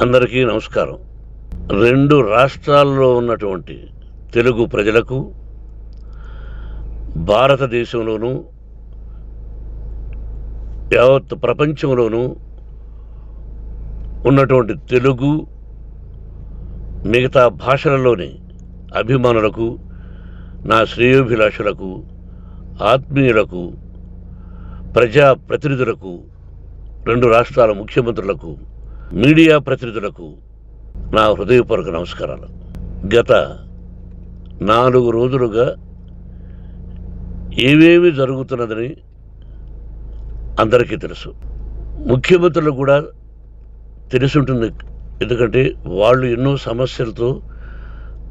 అందరికీ నమస్కారం. రెండు రాష్ట్రాల్లో ఉన్నటువంటి తెలుగు ప్రజలకు, భారతదేశంలోనూ యావత్ ప్రపంచంలోనూ ఉన్నటువంటి తెలుగు మిగతా భాషలలోని అభిమానులకు, నా శ్రేయోభిలాషులకు, ఆత్మీయులకు, ప్రజాప్రతినిధులకు, రెండు రాష్ట్రాల ముఖ్యమంత్రులకు, మీడియా ప్రతినిధులకు నా హృదయపూర్వక నమస్కారాలు. గత 4 రోజులుగా ఏమేమి జరుగుతున్నదని అందరికీ తెలుసు. ముఖ్యమంత్రులు కూడా తెలుసుంటుంది. ఎందుకంటే వాళ్ళు ఎన్నో సమస్యలతో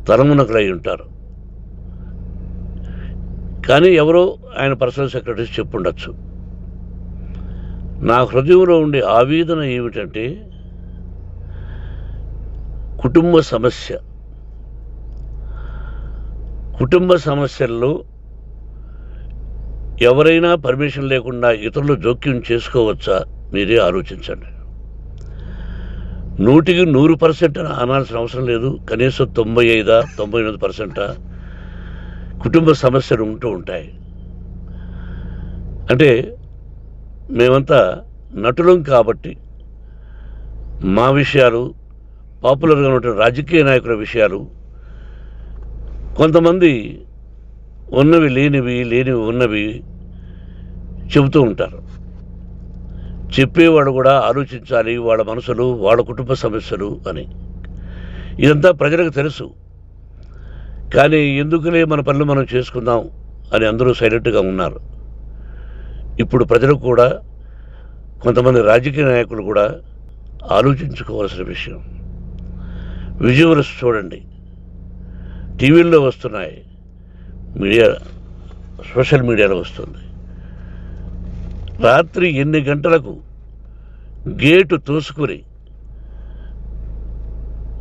తలమునకలై ఉంటారు. కానీ ఎవరో ఆయన పర్సనల్ సెక్రటరీస్ చెప్పుండొచ్చు. నా హృదయంలో ఉండే ఆవేదన ఏమిటంటే కుటుంబ సమస్యల్లో ఎవరైనా పర్మిషన్ లేకుండా ఇతరులు జోక్యం చేసుకోవచ్చా? మీరే ఆలోచించండి. 100కి 100% అనాల్సిన అవసరం లేదు. కనీసం 95-99% కుటుంబ సమస్యలు ఉంటూ ఉంటాయి. అంటే మేమంతా నటులం కాబట్టి మా విషయాలు, పాపులర్గా ఉన్నటువంటి రాజకీయ నాయకుల విషయాలు, కొంతమంది ఉన్నవి లేనివి, లేనివి ఉన్నవి చెబుతూ ఉంటారు. చెప్పేవాడు కూడా ఆలోచించాలి, వాళ్ళ మనసులు, వాళ్ళ కుటుంబ సమస్యలు అని. ఇదంతా ప్రజలకు తెలుసు. కానీ ఎందుకులే మన పనులు మనం చేసుకుందాం అని అందరూ సైలెంట్గా ఉన్నారు. ఇప్పుడు ప్రజలు కూడా, కొంతమంది రాజకీయ నాయకులు కూడా ఆలోచించుకోవాల్సిన విషయం. విజువల్స్ చూడండి, టీవీల్లో వస్తున్నాయి, సోషల్ మీడియాలో వస్తుంది. రాత్రి 8 గంటలకు గేటు తోసుకుని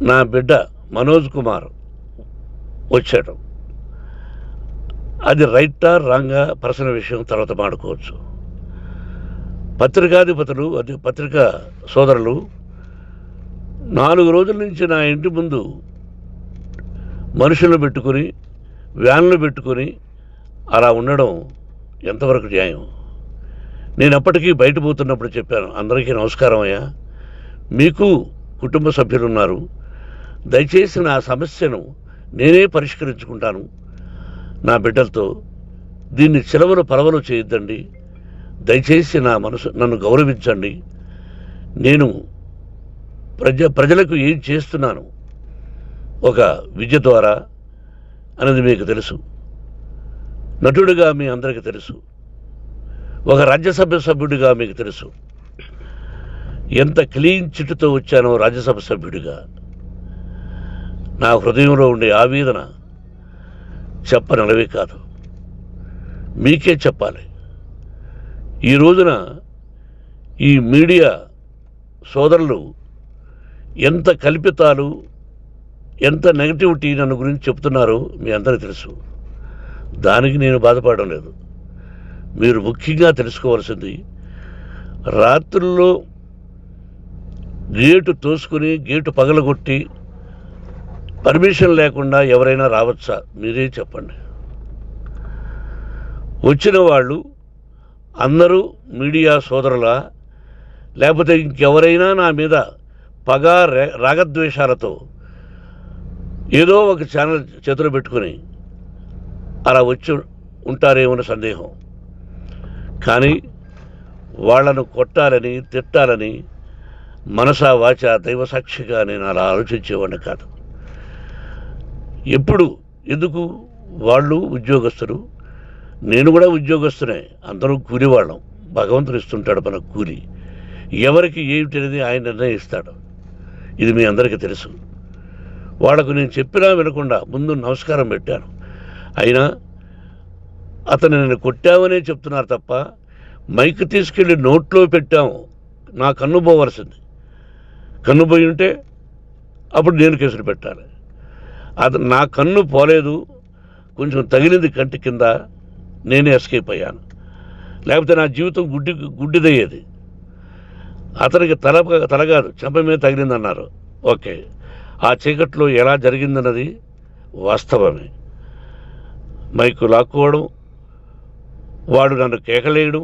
నా బిడ్డ మనోజ్ కుమార్ వచ్చాడు. అది రైటా రాంగా పర్సనల్ విషయం, తర్వాత మాడుకోవచ్చు. పత్రికాధిపతులు, అది పత్రికా సోదరులు 4 రోజుల నుంచి నా ఇంటి ముందు మనుషులను పెట్టుకుని, వ్యాన్లు పెట్టుకుని అలా ఉండడం ఎంతవరకు న్యాయం? నేను అప్పటికీ బయట పోతున్నప్పుడు చెప్పాను, అందరికీ నమస్కారం అయ్యా, మీకు కుటుంబ సభ్యులు ఉన్నారు, దయచేసి నా సమస్యను నేనే పరిష్కరించుకుంటాను నా బిడ్డలతో, దీన్ని చిలవలు పరవలు చేయొద్దండి, దయచేసి నన్ను గౌరవించండి, నేను ప్రజలకు ఏం చేస్తున్నాను ఒక విద్య ద్వారా అనేది మీకు తెలుసు. నటుడిగా మీ అందరికీ తెలుసు. ఒక రాజ్యసభ సభ్యుడిగా మీకు తెలుసు. ఎంత క్లీన్ చిట్టుతో వచ్చానో రాజ్యసభ సభ్యుడిగా. నా హృదయంలో ఉండే ఆవేదన చెప్పనలవే కాదు, మీకే చెప్పాలి. ఈ రోజున ఈ మీడియా సోదరులు ఎంత కల్పితాలు, ఎంత నెగటివిటీ నన్ను గురించి చెప్తున్నారో మీ అందరికీ తెలుసు. దానికి నేను బాధపడడం లేదు. మీరు ముఖ్యంగా తెలుసుకోవాల్సింది, రాత్రుల్లో గేటు తోసుకుని, గేటు పగలగొట్టి పర్మిషన్ లేకుండా ఎవరైనా రావచ్చా? మీరే చెప్పండి. వచ్చిన వాళ్ళు అందరూ మీడియా సోదరులా, లేకపోతే ఇంకెవరైనా నా మీద పగ, రాగద్వేషాలతో ఏదో ఒక ఛానల్ చేతులు పెట్టుకుని అలా వచ్చి ఉంటారేమో సందేహం. కానీ వాళ్లను కొట్టాలని, తిట్టాలని మనసా వాచ దైవ సాక్షిగా నేను అలా ఆలోచించేవాడిని కాదు. ఎందుకు? వాళ్ళు ఉద్యోగస్తులు, నేను కూడా ఉద్యోగస్తునే, అందరూ కూలివాళ్ళం. భగవంతుడు ఇస్తుంటాడు మనకు కూలి. ఎవరికి ఏమిటనేది ఆయన నిర్ణయిస్తాడు. ఇది మీ అందరికీ తెలుసు. వాళ్లకు నేను చెప్పినా వినకుండా ముందు నమస్కారం పెట్టాను. అయినా అతను నేను కొట్టామనే చెప్తున్నారు తప్ప, మైక్ తీసుకెళ్ళి నోట్లో పెట్టాము, నా కన్ను పోవలసింది. కన్ను పోయి ఉంటే అప్పుడు నేను కేసులు పెట్టాలి. అది నా కన్ను పోలేదు, కొంచెం తగిలింది కంటి కింద, నేనే ఎస్కేప్ అయ్యాను. లేకపోతే నా జీవితం గుడ్డిదయ్యేది. అతనికి తల కాదు చెంప మీద తగిలిందన్నారు. ఓకే, ఆ చీకట్లో ఎలా జరిగిందన్నది వాస్తవమే. మైకు లాక్కోవడం, వాడు నన్ను కేకలేయడం,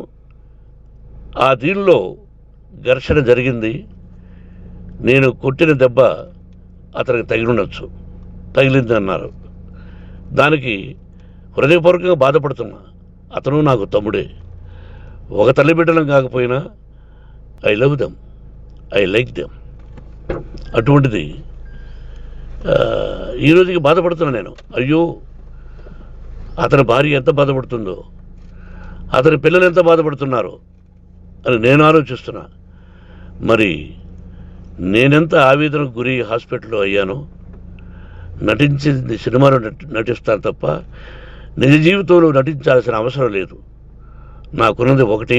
ఆ దీనిలో ఘర్షణ జరిగింది. నేను కొట్టిన దెబ్బ అతనికి తగిలింది అన్నారు. దానికి హృదయపూర్వకంగా బాధపడుతున్నా. అతను నాకు తమ్ముడే. ఒక తల్లి బిడ్డలం కాకపోయినా I love them, I like them. అటువంటిది ఈ రోజుకి బాధపడుతున్నా నేను. అయ్యో, అతని భార్య ఎంత బాధపడుతుందో, అతని పిల్లలు ఎంత బాధపడుతున్నారో అని నేను ఆలోచిస్తున్నా. మరి నేనెంత ఆవేదనకు గురి హాస్పిటల్లో అయ్యానో. నటించింది సినిమాలో నటిస్తాను తప్ప నిజ జీవితంలో నటించాల్సిన అవసరం లేదు. నాకున్నది ఒకటి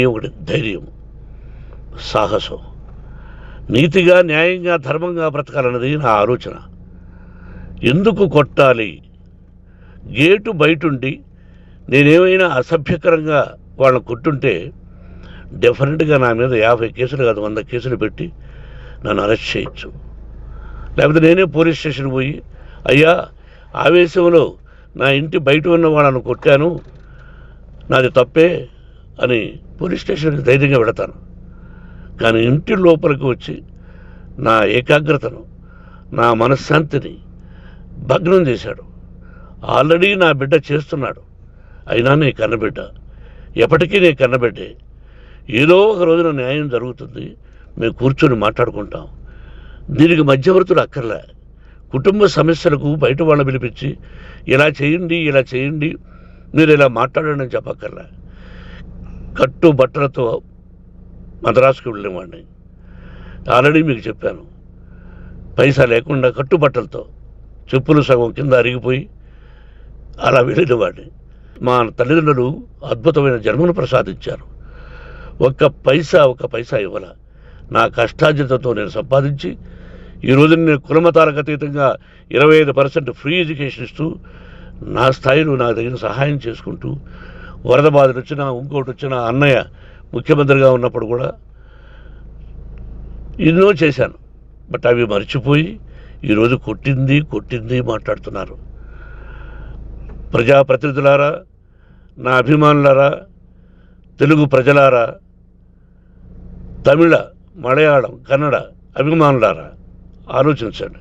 ధైర్యం, సాహసం, నీతిగా, న్యాయంగా, ధర్మంగా బ్రతకాలన్నది నా ఆలోచన. ఎందుకు కొట్టాలి? గేటు బయటుండి నేనేమైనా అసభ్యకరంగా వాళ్ళని కొట్టుంటే డెఫినెట్గా నా మీద 50 కేసులు కాదు 100 కేసులు పెట్టి నన్ను అరెస్ట్ చేయొచ్చు. లేకపోతే నేనే పోలీస్ స్టేషన్ పోయి, అయ్యా ఆవేశంలో నా ఇంటి బయట ఉన్న వాళ్ళను కొట్టాను, నాది తప్పే అని పోలీస్ స్టేషన్కి ధైర్యంగా వెళతాను. కానీ ఇంటి లోపలికి వచ్చి నా ఏకాగ్రతను, నా మనశ్శాంతిని భగ్నం చేశాడు. ఆల్రెడీ నా బిడ్డ చేస్తున్నాడు. అయినా నీ కన్నబిడ్డ, ఎప్పటికీ నీ కన్నబిడ్డే. ఏదో ఒక రోజున న్యాయం జరుగుతుంది, మేము కూర్చొని మాట్లాడుకుంటాం. దీనికి మధ్యవర్తులు అక్కర్లే. కుటుంబ సమస్యలకు బయట వాళ్ళని పిలిపించి ఇలా చేయండి మీరు ఇలా మాట్లాడండి అని చెప్పక్కర్లే. కట్టు బట్టలతో మద్రాసుకు వెళ్ళేవాడిని. ఆల్రెడీ మీకు చెప్పాను. పైసా లేకుండా కట్టుబట్టలతో, చెప్పులు సగం కింద అరిగిపోయి అలా వెళ్ళినవాడిని. మా తల్లిదండ్రులు అద్భుతమైన జన్మను ప్రసాదించారు. ఒక్క పైసా ఇవ్వాల. నా కష్టార్జితంతో నేను సంపాదించి ఈరోజు నేను కులమతాలకు అతీతంగా 25% ఫ్రీ ఎడ్యుకేషన్ ఇస్తూ, నా స్థాయిలో నాకు తగిన సహాయం చేసుకుంటూ, వరద బాధలు వచ్చినా ఇంకోటి వచ్చినా అన్నయ్య ముఖ్యమంత్రిగా ఉన్నప్పుడు కూడా ఎన్నో చేశాను. బట్ అవి మర్చిపోయి ఈరోజు కొట్టింది మాట్లాడుతున్నారు. ప్రజాప్రతినిధులారా, నా అభిమానులారా, తెలుగు ప్రజలారా, తమిళ, మలయాళం, కన్నడ అభిమానులారా, ఆలోచించండి.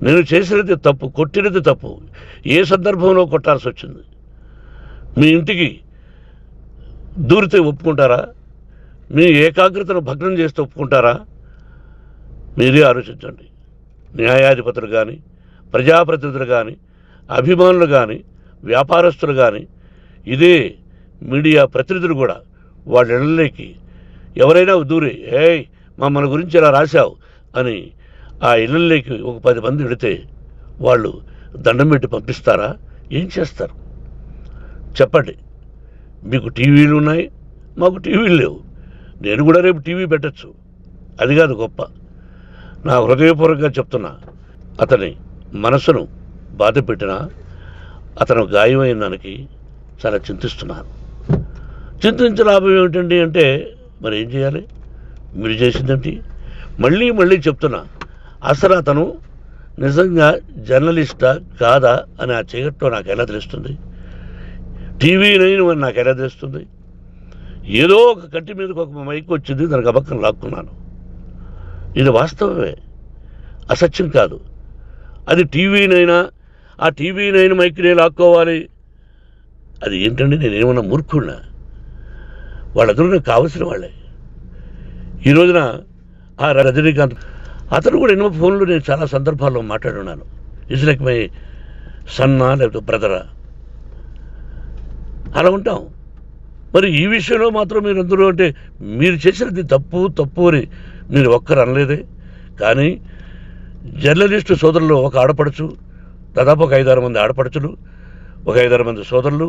నేను చేసినది తప్పు, కొట్టినది తప్పు. ఏ సందర్భంలో కొట్టాల్సి వచ్చింది? మీ ఇంటికి దూరితే ఒప్పుకుంటారా? మీ ఏకాగ్రతను భగ్నం చేస్తే ఒప్పుకుంటారా? మీరే ఆలోచించండి. న్యాయాధిపతులు కానీ, ప్రజాప్రతినిధులు కానీ, అభిమానులు కానీ, వ్యాపారస్తులు కానీ, ఇదే మీడియా ప్రతినిధులు కూడా వాళ్ళ ఇళ్ళలోకి ఎవరైనా దూరి, ఏయ్ మన గురించి ఇలా రాశావు అని ఆ ఇళ్ళల్లోకి ఒక 10 మంది వెళితే వాళ్ళు దండం పెట్టి పంపిస్తారా? ఏం చేస్తారు చెప్పండి. మీకు టీవీలు ఉన్నాయి, మాకు టీవీలు లేవు. నేను కూడా రేపు టీవీ పెట్టచ్చు. అది కాదు గొప్ప. నా హృదయపూర్వకంగా చెప్తున్నా, అతని మనసును బాధ పెట్టినా, అతను గాయమైన దానికి చాలా చింతిస్తున్నాను. చింతించే లాభం ఏమిటండి అంటే, మరి ఏం చేయాలి? మీరు చేసిందేంటి? మళ్ళీ చెప్తున్నా, అసలు అతను నిజంగా జర్నలిస్టా కాదా అని ఆ చీకట్లో నాకు ఎలా తెలుస్తుంది? టీవీ 9 అని నాకు ఎలా తెలుస్తుంది? ఏదో ఒక కంటి మీదకి ఒక మైక్ వచ్చింది, దానికి అబక్కం లాక్కున్నాను. ఇది వాస్తవమే, అసత్యం కాదు. అది టీవీ 9, ఆ టీవీ 9 మైక్నే లాక్కోవాలి. అది ఏంటండి? నేనేమన్నా మూర్ఖుడినా? వాళ్ళందరూ నాకు కావలసిన వాళ్ళే. ఈ రోజున ఆ రజనీకాంత్, అతను కూడా ఎన్నో ఫోన్లు నేను చాలా సందర్భాల్లో మాట్లాడున్నాను. ఇట్స్ లైక్ మై సన్నా లేకపోతే బ్రదరా, అలా ఉంటాం. మరి ఈ విషయంలో మాత్రం మీరు అందరూ అంటే మీరు చేసినది తప్పు అని మీరు ఒక్కరు అనలేదే. కానీ జర్నలిస్టు సోదరులు, ఒక ఆడపడుచు, దాదాపు ఒక 5-6 మంది ఆడపడుచులు, ఒక 5-6 మంది సోదరులు,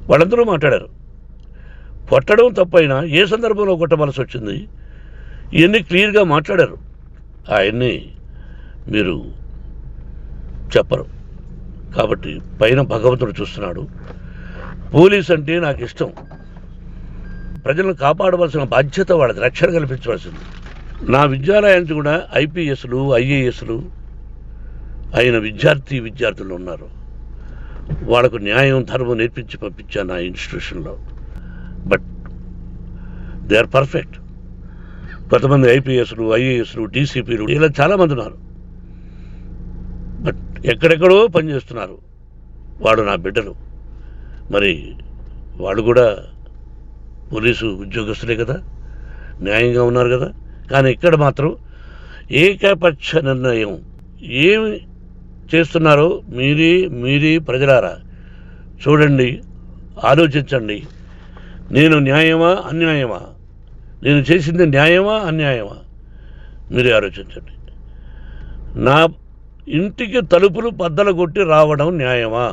వాళ్ళందరూ మాట్లాడారు. కొట్టడం తప్పైనా ఏ సందర్భంలో కొట్టవలసి వచ్చింది, ఇవన్నీ క్లియర్గా మాట్లాడారు. ఆయన్ని మీరు చెప్పరు. కాబట్టి పైన భగవంతుడు చూస్తున్నాడు. పోలీస్ అంటే నాకు ఇష్టం. ప్రజలను కాపాడవలసిన బాధ్యత వాళ్ళది, రక్షణ కల్పించవలసింది. నా విద్యాలయానికి కూడా ఐపీఎస్లు ఐఏఎస్లు అయిన విద్యార్థులు ఉన్నారు. వాళ్ళకు న్యాయం ధర్మం నేర్పించి పంపించాను నా ఇన్స్టిట్యూషన్లో. But they are perfect. కొంతమంది ఐపీఎస్లు ఐఏఎస్లు డీసీపీలు ఇలా చాలామంది ఉన్నారు. బట్ ఎక్కడెక్కడో పనిచేస్తున్నారు. వాడు నా బిడ్డలు, మరి వాళ్ళు కూడా పోలీసు ఉద్యోగస్తులే కదా, న్యాయంగా ఉన్నారు కదా. కానీ ఇక్కడ మాత్రం ఏకపక్ష నిర్ణయం ఏమి చేస్తున్నారో మీరే ప్రజలారా చూడండి, ఆలోచించండి. నేను న్యాయమా అన్యాయమా, నేను చేసింది న్యాయమా అన్యాయమా మీరే ఆలోచించండి. నా ఇంటికి తలుపులు బద్దలు కొట్టి రావడం న్యాయమా?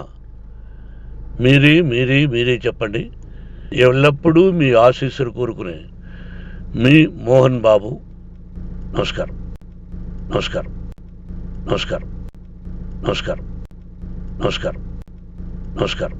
మీరే చెప్పండి. ఎల్లప్పుడూ మీ ఆశీస్సులు కోరుకునే మీ మోహన్ బాబు. నమస్కారం, నమస్కారం, నమస్కారం, నమస్కారం, నమస్కారం, నమస్కారం.